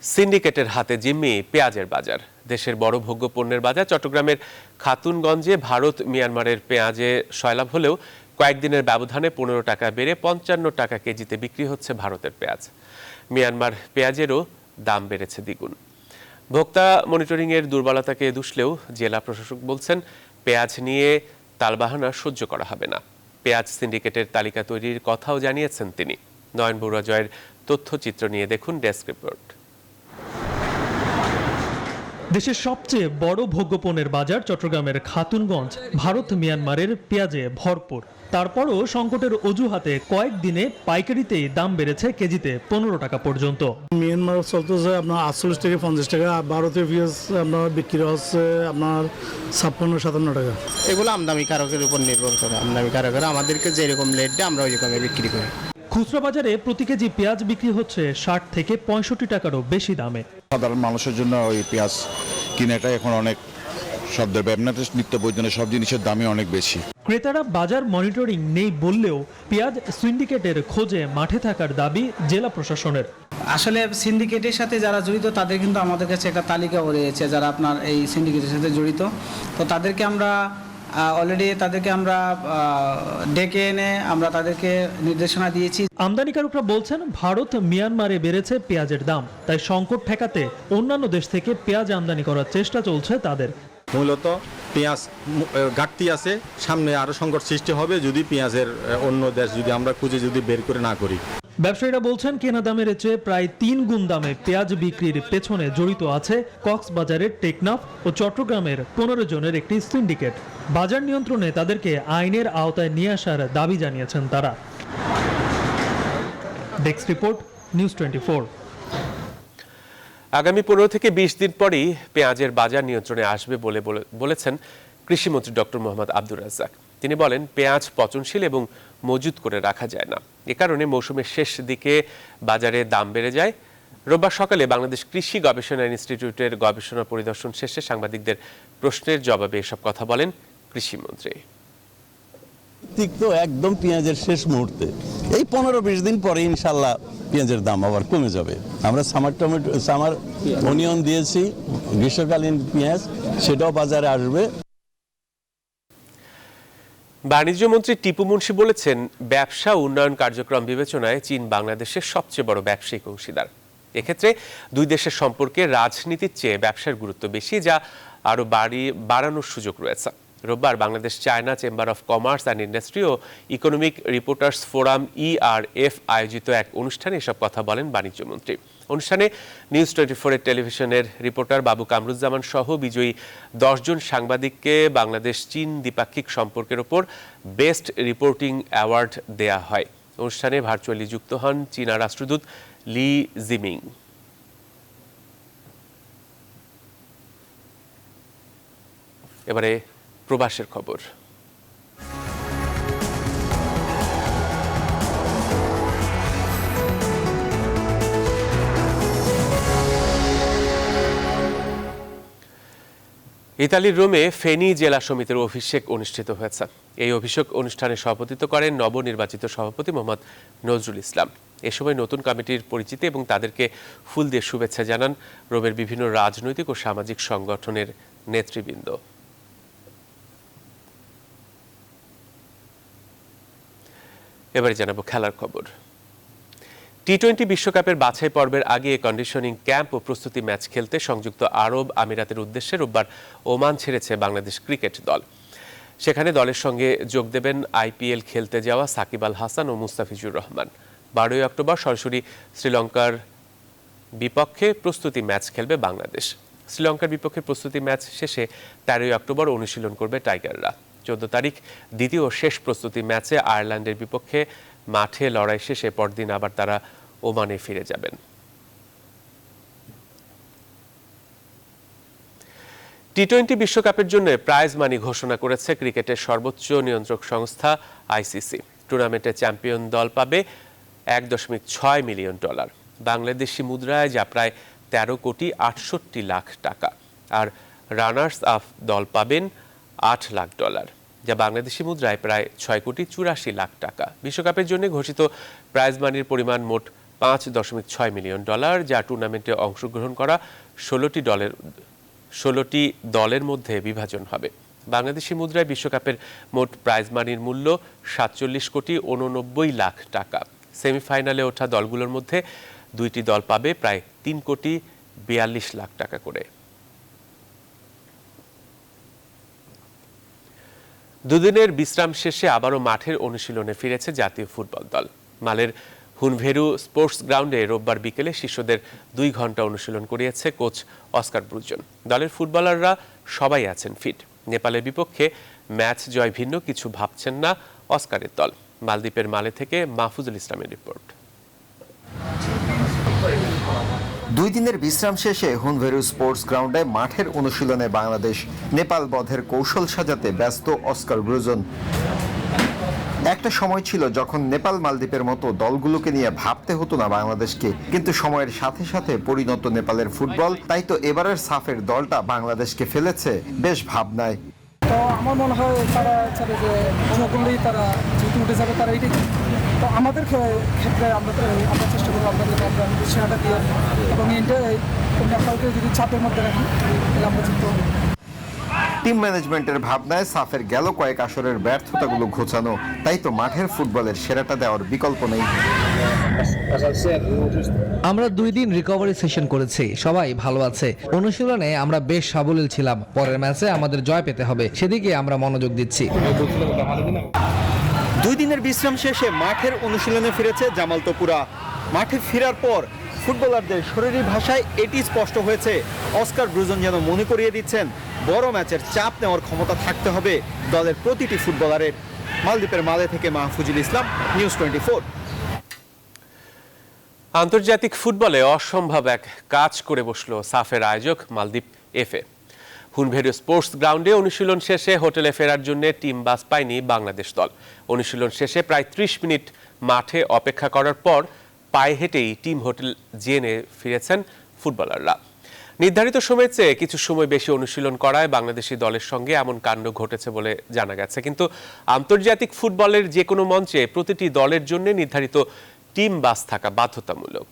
সিন্ডিকেটের হাতে জিম্মি পেঁয়াজের বাজার। দেশের বড় ভোগ্য পণ্যের বাজার চট্টগ্রামের খাতুনগঞ্জে ভারত মিয়ানমারের পেঁয়াজে সয়লাভ হলেও কয়েকদিনের ব্যবধানে 15 টাকা বেড়ে 55 টাকা কেজিতে বিক্রি হচ্ছে ভারতের পেঁয়াজ। মিয়ানমার পেঁয়াজেরও দাম বেড়েছে দ্বিগুণ। ভোক্তা মনিটরিংয়ের দুর্বলতাকে দুষলেও জেলা প্রশাসক বলছেন পেঁয়াজ নিয়ে তালবাহানা সহ্য করা হবে না। পেঁয়াজ সিন্ডিকেটের তালিকা তৈরির কথাও জানিয়েছেন তিনি। নয়ন বড়ুয়া জয়ের তথ্যচিত্র নিয়ে দেখুন ডেস্ক রিপোর্ট। দেশের সবচেয়ে বড় ভোগ্যপণ্যের বাজার চট্টগ্রামের খাতুনগঞ্জ ভারত মিয়ানমারের পেঁয়াজে ভরপুর। তারপরও সংকটের অজুহাতে কয়েকদিনে পাইকারিতেই দাম বেড়েছে কেজিতে 15 টাকা পর্যন্ত। মিয়ানমার চলতেছে আপনার 48 থেকে 50 টাকা, ভারতীয় পেঁয়াজ আপনার বিক্রি হচ্ছে আপনার 56-57 টাকা। এগুলো আমদানিকারকের উপর নির্ভর করে, আমদানিকারকরা আমাদেরকে যেরকম রেট দেয় আমরা ওই রকমই বিক্রি করি। খুচরা বাজারে প্রতি কেজি পেঁয়াজ বিক্রি হচ্ছে 60 থেকে 65 টাকারও বেশি দামে। সাধারণ মানুষের জন্য ওই পেঁয়াজ কিনাটা এখন অনেক শব্দের ব্যবনাতে নিত্য প্রয়োজনীয় সব জিনিসের দামই অনেক বেশি। ক্রেতারা বাজার মনিটরিং নেই বললেও পেঁয়াজ সিন্ডিকেটের খোঁজে মাঠে থাকার দাবি জেলা প্রশাসনের। আসলে সিন্ডিকেটের সাথে যারা জড়িত তাদের কিন্তু আমাদের কাছে একটা তালিকা রয়েছে যারা আপনার এই সিন্ডিকেটের সাথে জড়িত। তো তাদেরকে আমরা অলরেডি ডেকে এনে আমরা তাদেরকে নির্দেশনা দিয়েছি। আমদানিকারকরা বলছেন ভারত মিয়ানমারে বেড়েছে পেঁয়াজের দাম, তাই সংকট ঠেকাতে অন্যান্য দেশ থেকে পেঁয়াজ আমদানি করার চেষ্টা চলছে তাদের। মূলত পেঁয়াজ ঘাটতি আছে, সামনে আরো সংকট সৃষ্টি হবে যদি পেঁয়াজের অন্য দেশ যদি আমরা খুঁজে যদি বের করে না করি। ব্যবসায়ীরা বলছেন কেনা দামের চেয়ে প্রায় 3 গুণ দামে পেঁয়াজ বিক্রির পেছনে জড়িত আছে কক্সবাজারের টেকনাফ ও চট্টগ্রামের 15 জনের একটি সিন্ডিকেট। বাজার নিয়ন্ত্রণে তাদেরকে আইনের আওতায় নিয়ে আসার দাবি জানিয়েছেন তারা। Desk report, news 24। আগামী 15 থেকে 20 দিন পরেই পেঁয়াজের বাজার নিয়ন্ত্রণে আসবে বলেছেন কৃষিমন্ত্রী ডক্টর মোহাম্মদ আব্দুর রাজ্জাক। তিনি বলেন, পেঁয়াজ পচনশীল এবং মজুত করে রাখা যায় না, এ কারণে মৌসুমের শেষ দিকে বাজারে দাম বেড়ে যায়। রোববার সকালে বাংলাদেশ কৃষি গবেষণা ইনস্টিটিউটের গবেষণা পরিদর্শন শেষে সাংবাদিকদের প্রশ্নের জবাবে এসব কথা বলেন কৃষিমন্ত্রী। তো একদম পেঁয়াজের শেষ মুহূর্তে এই 15-20 দিন পরে ইনশাল্লাহ পেঁয়াজের দাম আবার কমে যাবে। আমরা সামার অনিয়ন দিয়েছি, গ্রীষ্মকালীন পেঁয়াজ সেটাও বাজারে আসবে। বাণিজ্য মন্ত্রী টিপু মুন্সি বলেছেন, ব্যবসা উন্নয়ন কার্যক্রম বিবেচনায় চীন বাংলাদেশের সবচেয়ে বড় ব্যবসায়িক অংশীদার। এক্ষেত্রে দুই দেশের সম্পর্কে রাজনীতির চেয়ে ব্যবসার গুরুত্ব বেশি, যা আরও বাড়ানোর সুযোগ রয়েছে। রোববার Bangladesh China chamber of commerce and industry ও ইকোনমিক রিপোর্টার্স ফোরাম ERF আয়োজিত এক অনুষ্ঠানে এসব কথা বলেন বাণিজ্য মন্ত্রী। অনুষ্ঠানে নিউজ 24-এর টেলিভিশনের রিপোর্টার বাবু কামরুজ্জামান সহ বিজয়ী 10 জন সাংবাদিককে বাংলাদেশ চীন দ্বিপাক্ষিক সম্পর্কের ওপর বেস্ট রিপোর্টিং অ্যাওয়ার্ড দেয়া হয়। অনুষ্ঠানে ভার্চুয়ালি যুক্ত হন চীনা রাষ্ট্রদূত লি জিমিং। এবারে প্রবাসের খবর। ইতালির রোমে ফেনী জেলা সমিতির অভিষেক অনুষ্ঠিত হয়েছে। এই অভিষেক অনুষ্ঠানে সভাপতিত্ব করেন নবনির্বাচিত সভাপতি মোহাম্মদ নজরুল ইসলাম। এ সময় নতুন কমিটির পরিচিতি এবং তাদেরকে ফুল দিয়ে শুভেচ্ছা জানান রোমের বিভিন্ন রাজনৈতিক ও সামাজিক সংগঠনের নেতৃবৃন্দ। এবারে জানাবো খেলার খবর। টি-20 বিশ্বকাপের বাছাই পর্বের আগে কন্ডিশনিং ক্যাম্প ও প্রস্তুতি ম্যাচ খেলতে সংযুক্ত আরব আমিরাতের উদ্দেশ্যে রোববার ওমান ছেড়েছে বাংলাদেশ ক্রিকেট দল। সেখানে দলের সঙ্গে যোগ দেবেন IPL খেলতে যাওয়া সাকিব আল হাসান ও মুস্তাফিজুর রহমান। 12 অক্টোবর সরাসরি শ্রীলঙ্কার বিপক্ষে প্রস্তুতি ম্যাচ খেলবে বাংলাদেশ। শ্রীলঙ্কার বিপক্ষে প্রস্তুতি ম্যাচ শেষে 13 অক্টোবর অনুশীলন করবে টাইগাররা। 14 তারিখ দ্বিতীয় ও শেষ প্রস্তুতি ম্যাচে আয়ারল্যান্ডের বিপক্ষে মাঠে লড়াই শেষে পরদিন আবার তারা ওমানে ফিরে যাবেন। টি-20 বিশ্বকাপের জন্য প্রাইজ মানি ঘোষণা করেছে ক্রিকেটের সর্বোচ্চ নিয়ন্ত্রক সংস্থা ICC। টুর্নামেন্টে চ্যাম্পিয়ন দল পাবে $1.6 মিলিয়ন, বাংলাদেশি মুদ্রায় যা প্রায় 13,68,00,000 টাকা, আর রানার্স আপ দল পাবেন $8 লাখ, যা বাংলাদেশি মুদ্রায় প্রায় $6,84,00,000 টাকা। বিশ্বকাপের জন্য ঘোষিত প্রাইজ মানির পরিমাণ মোট $5.6 মিলিয়ন, যা টুর্নামেন্টে অংশগ্রহণ করা 16টি দলের মধ্যে বিভাজন হবে। বাংলাদেশি মুদ্রায় বিশ্বকাপের মোট প্রাইজ মানির মূল্য $47,89,00,000 টাকা। সেমিফাইনালে ওঠা দলগুলোর মধ্যে 2টি দল পাবে প্রায় $3,42,00,000 টাকা করে। দুদিনের বিশ্রাম শেষে আবারও মাঠের অনুশীলনে ফিরেছে জাতীয় ফুটবল দল। মালের হুনভেরু স্পোর্টস গ্রাউন্ডে রোববার বিকেলে শিশুদের 2 ঘন্টা অনুশীলন করিয়েছে কোচ অস্কার ব্রুজন। দলের ফুটবলাররা সবাই আছেন ফিট। নেপালের বিপক্ষে ম্যাচ জয় ভিন্ন কিছু ভাবছেন না অস্কারের দল। মালদ্বীপের মালে থেকে মাহফুজুল ইসলামের রিপোর্ট। 2 দিনের বিশ্রাম শেষে হুনভেরু স্পোর্টস গ্রাউন্ডে মাঠের অনুশীলনে বাংলাদেশ নেপাল বধের কৌশল সাজাতে ব্যস্ত অস্কার ব্রুজন। একটা সময় ছিল যখন নেপাল মালদ্বীপের মতো দলগুলোকে নিয়ে ভাবতে হতো না বাংলাদেশকে, কিন্তু সময়ের সাথে সাথে পরিণত নেপালের ফুটবল, তাই তো এবারের সাফের দলটা বাংলাদেশকে ফেলেছে বেশ ভাবনায়। তো আমার মনে হয় তারা চাবে যে কোনো করলেই তারা যেহেতু উঠে যাবে তারা এটাই, তো আমাদের ক্ষেত্রে আমরা চেষ্টা করবো আপনাদের আমরা সেরাটা দিয়ে এবং নেপালকে যদি চাপের মধ্যে রাখি তাহলে আমরা জিততে হবে। টিম ম্যানেজমেন্টের ভাবনায় সাফের গেল কয়েক আসরের ব্যর্থতাগুলো ঘোচানো, তাই তো মাঠের ফুটবলের সেরাটা দেওয়ার বিকল্প নেই। আমরা 2 দিন রিকভারি সেশন করেছি, সবাই ভালো আছে। অনুশীলনে আমরা বেশ সাবলীল ছিলাম। পরের ম্যাচে আমাদের জয় পেতে হবে, সেদিকে আমরা মনোযোগ দিচ্ছি। 2 দিনের বিশ্রাম শেষে মাঠের অনুশীলনে ফিরেছে জামাল তোপুরা। মাঠে ফেরার পর ফুটবলারদের শরীরী ভাষায় এটি স্পষ্ট হয়েছে, অস্কার ব্রুজন যেন মনে করিয়ে দিচ্ছেন বড় ম্যাচের চাপ নেওয়ার ক্ষমতা থাকতে হবে দলের প্রতিটি ফুটবলারের। মালদ্বীপের মালে থেকে মাহফুজুল ইসলাম, নিউজ 24। আন্তর্জাতিক ফুটবলে অসম্ভব এক কাজ করে বসলো সাফের আয়োজক মালদ্বীপ এফএ। হুনভেরিও স্পোর্টস গ্রাউন্ডে অনুশীলন শেষে হোটেলে ফেরার জন্য টিম বাস পায়নি বাংলাদেশ দল। অনুশীলন শেষে প্রায় 30 মিনিট মাঠে অপেক্ষা করার পর পায়ে হেঁটেই টিম হোটেল জেনে ফিরেছেন ফুটবলাররা। নির্ধারিত সময়ের চেয়ে কিছু সময় বেশি অনুশীলন করায় বাংলাদেশি দলের সঙ্গে এমন কাণ্ড ঘটেছে বলে জানা গেছে। কিন্তু আন্তর্জাতিক ফুটবলের যে কোনো মঞ্চে প্রতিটি দলের জন্য নির্ধারিত টিম বাস থাকা বাধ্যতামূলক।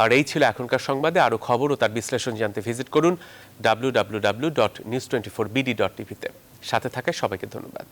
আর এই ছিল এখনকার সংবাদে। আরো খবর ও তার বিশ্লেষণ জানতে ভিজিট করুন www.news24bd.tv তে। সাথে থাকায় সবাইকে ধন্যবাদ।